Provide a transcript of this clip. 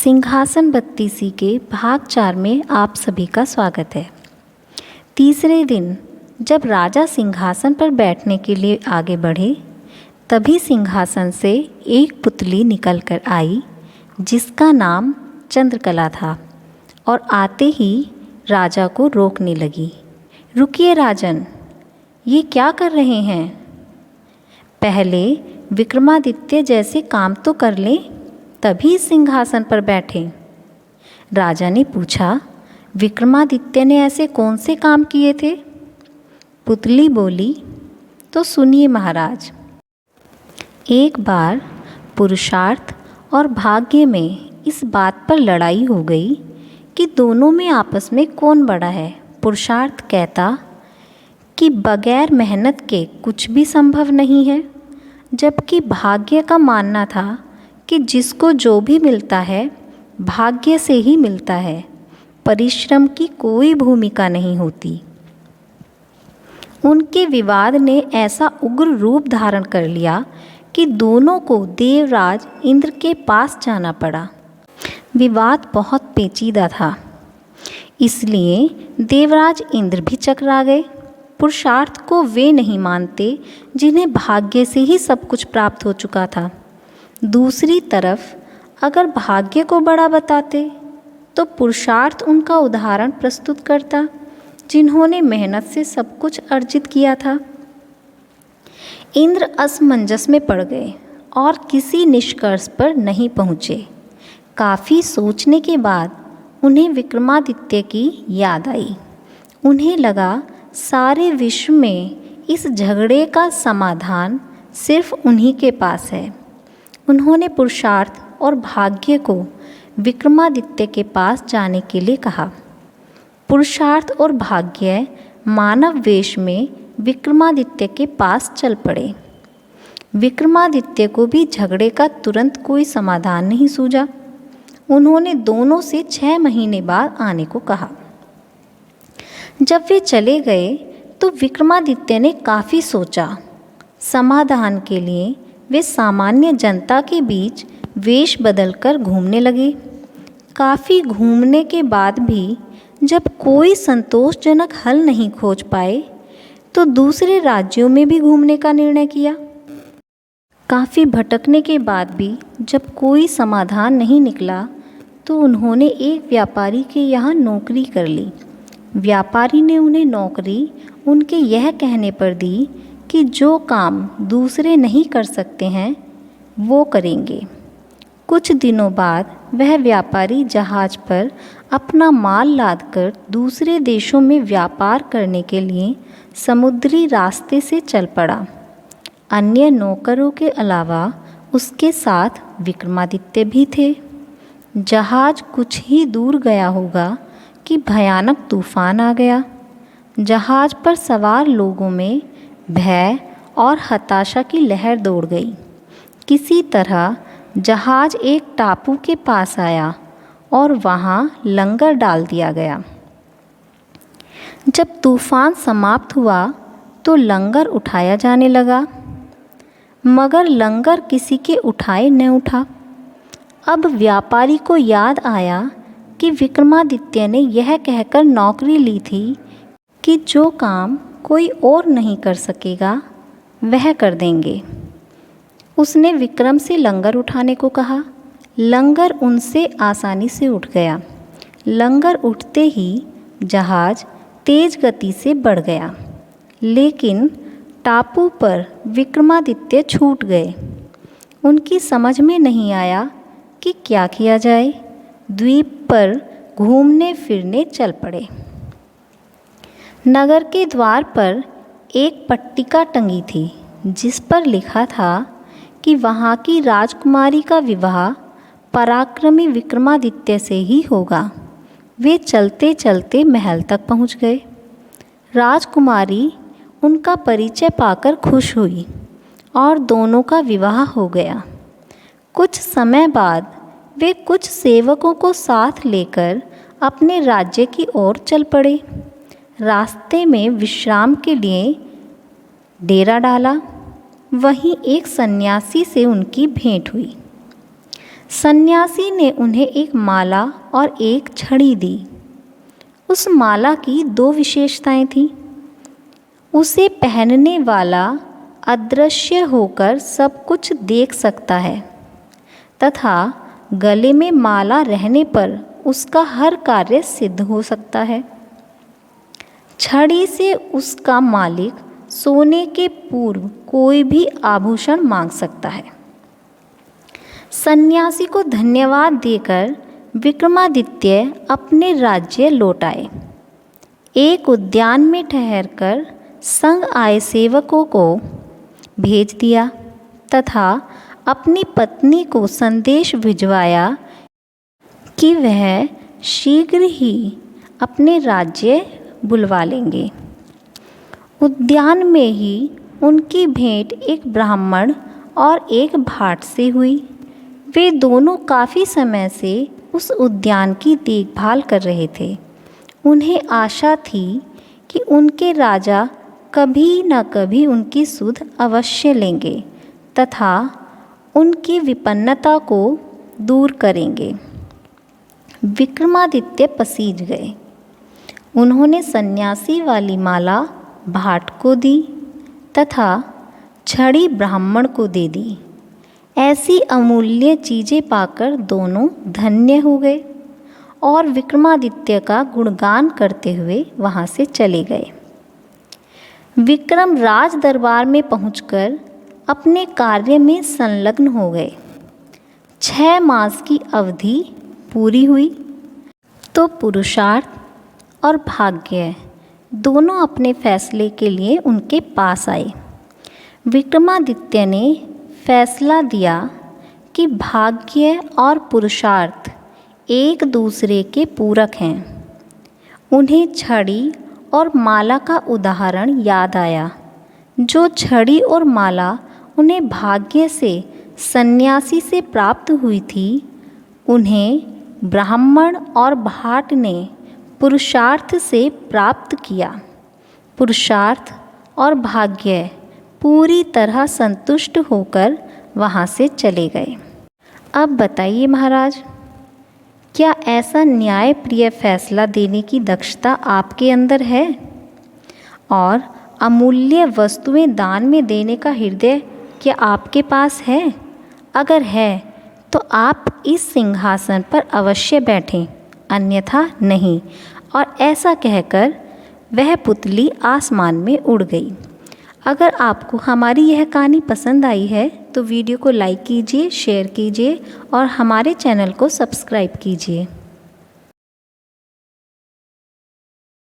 सिंहासन बत्तीसी के भाग 4 में आप सभी का स्वागत है। तीसरे दिन जब राजा सिंहासन पर बैठने के लिए आगे बढ़े, तभी सिंहासन से एक पुतली निकल कर आई जिसका नाम चंद्रकला था और आते ही राजा को रोकने लगी। रुकिए राजन, ये क्या कर रहे हैं? पहले विक्रमादित्य जैसे काम तो कर लें, तभी सिंहासन पर बैठे। राजा ने पूछा, विक्रमादित्य ने ऐसे कौन से काम किए थे? पुतली बोली, तो सुनिए महाराज। एक बार पुरुषार्थ और भाग्य में इस बात पर लड़ाई हो गई कि दोनों में आपस में कौन बड़ा है। पुरुषार्थ कहता कि बगैर मेहनत के कुछ भी संभव नहीं है, जबकि भाग्य का मानना था कि जिसको जो भी मिलता है भाग्य से ही मिलता है, परिश्रम की कोई भूमिका नहीं होती। उनके विवाद ने ऐसा उग्र रूप धारण कर लिया कि दोनों को देवराज इंद्र के पास जाना पड़ा। विवाद बहुत पेचीदा था, इसलिए देवराज इंद्र भी चकरा गए। पुरुषार्थ को वे नहीं मानते जिन्हें भाग्य से ही सब कुछ प्राप्त हो चुका था। दूसरी तरफ अगर भाग्य को बड़ा बताते तो पुरुषार्थ उनका उदाहरण प्रस्तुत करता जिन्होंने मेहनत से सब कुछ अर्जित किया था। इंद्र असमंजस में पड़ गए और किसी निष्कर्ष पर नहीं पहुँचे। काफ़ी सोचने के बाद उन्हें विक्रमादित्य की याद आई। उन्हें लगा सारे विश्व में इस झगड़े का समाधान सिर्फ उन्हीं के पास है। उन्होंने पुरुषार्थ और भाग्य को विक्रमादित्य के पास जाने के लिए कहा। पुरुषार्थ और भाग्य मानव वेश में विक्रमादित्य के पास चल पड़े। विक्रमादित्य को भी झगड़े का तुरंत कोई समाधान नहीं सूझा। उन्होंने दोनों से 6 महीने बाद आने को कहा। जब वे चले गए तो विक्रमादित्य ने काफ़ी सोचा। समाधान के लिए वे सामान्य जनता के बीच वेश बदलकर घूमने लगे। काफ़ी घूमने के बाद भी जब कोई संतोषजनक हल नहीं खोज पाए तो दूसरे राज्यों में भी घूमने का निर्णय किया। काफ़ी भटकने के बाद भी जब कोई समाधान नहीं निकला तो उन्होंने एक व्यापारी के यहाँ नौकरी कर ली। व्यापारी ने उन्हें नौकरी उनके यह कहने पर दी कि जो काम दूसरे नहीं कर सकते हैं वो करेंगे। कुछ दिनों बाद वह व्यापारी जहाज़ पर अपना माल लादकर दूसरे देशों में व्यापार करने के लिए समुद्री रास्ते से चल पड़ा। अन्य नौकरों के अलावा उसके साथ विक्रमादित्य भी थे। जहाज़ कुछ ही दूर गया होगा कि भयानक तूफान आ गया। जहाज़ पर सवार लोगों में भय और हताशा की लहर दौड़ गई। किसी तरह जहाज़ एक टापू के पास आया और वहाँ लंगर डाल दिया गया। जब तूफान समाप्त हुआ तो लंगर उठाया जाने लगा, मगर लंगर किसी के उठाए न उठा। अब व्यापारी को याद आया कि विक्रमादित्य ने यह कहकर नौकरी ली थी कि जो काम कोई और नहीं कर सकेगा वह कर देंगे। उसने विक्रम से लंगर उठाने को कहा। लंगर उनसे आसानी से उठ गया। लंगर उठते ही जहाज़ तेज़ गति से बढ़ गया, लेकिन टापू पर विक्रमादित्य छूट गए। उनकी समझ में नहीं आया कि क्या किया जाए। द्वीप पर घूमने फिरने चल पड़े। नगर के द्वार पर एक पट्टिका टंगी थी जिस पर लिखा था कि वहाँ की राजकुमारी का विवाह पराक्रमी विक्रमादित्य से ही होगा। वे चलते चलते महल तक पहुँच गए। राजकुमारी उनका परिचय पाकर खुश हुई और दोनों का विवाह हो गया। कुछ समय बाद वे कुछ सेवकों को साथ लेकर अपने राज्य की ओर चल पड़े। रास्ते में विश्राम के लिए डेरा डाला। वहीं एक सन्यासी से उनकी भेंट हुई। सन्यासी ने उन्हें एक माला और एक छड़ी दी। उस माला की दो विशेषताएं थीं। उसे पहनने वाला अदृश्य होकर सब कुछ देख सकता है तथा गले में माला रहने पर उसका हर कार्य सिद्ध हो सकता है। छड़ी से उसका मालिक सोने के पूर्व कोई भी आभूषण मांग सकता है। सन्यासी को धन्यवाद देकर विक्रमादित्य अपने राज्य लौट आए। एक उद्यान में ठहरकर संग आए सेवकों को भेज दिया तथा अपनी पत्नी को संदेश भिजवाया कि वह शीघ्र ही अपने राज्य बुलवा लेंगे। उद्यान में ही उनकी भेंट एक ब्राह्मण और एक भाट से हुई। वे दोनों काफ़ी समय से उस उद्यान की देखभाल कर रहे थे। उन्हें आशा थी कि उनके राजा कभी न कभी उनकी सुध अवश्य लेंगे तथा उनकी विपन्नता को दूर करेंगे। विक्रमादित्य पसीज गए। उन्होंने सन्यासी वाली माला भाट को दी तथा छड़ी ब्राह्मण को दे दी। ऐसी अमूल्य चीज़ें पाकर दोनों धन्य हो गए और विक्रमादित्य का गुणगान करते हुए वहाँ से चले गए। विक्रम राज दरबार में पहुंचकर अपने कार्य में संलग्न हो गए। 6 मास की अवधि पूरी हुई तो पुरुषार्थ और भाग्य दोनों अपने फैसले के लिए उनके पास आए। विक्रमादित्य ने फैसला दिया कि भाग्य और पुरुषार्थ एक दूसरे के पूरक हैं। उन्हें छड़ी और माला का उदाहरण याद आया। जो छड़ी और माला उन्हें भाग्य से सन्यासी से प्राप्त हुई थी, उन्हें ब्राह्मण और भाट ने पुरुषार्थ से प्राप्त किया। पुरुषार्थ और भाग्य पूरी तरह संतुष्ट होकर वहाँ से चले गए। अब बताइए महाराज, क्या ऐसा न्यायप्रिय फैसला देने की दक्षता आपके अंदर है? और अमूल्य वस्तुएं दान में देने का हृदय क्या आपके पास है? अगर है तो आप इस सिंहासन पर अवश्य बैठें, अन्यथा नहीं। और ऐसा कहकर वह पुतली आसमान में उड़ गई। अगर आपको हमारी यह कहानी पसंद आई है तो वीडियो को लाइक कीजिए, शेयर कीजिए और हमारे चैनल को सब्सक्राइब कीजिए।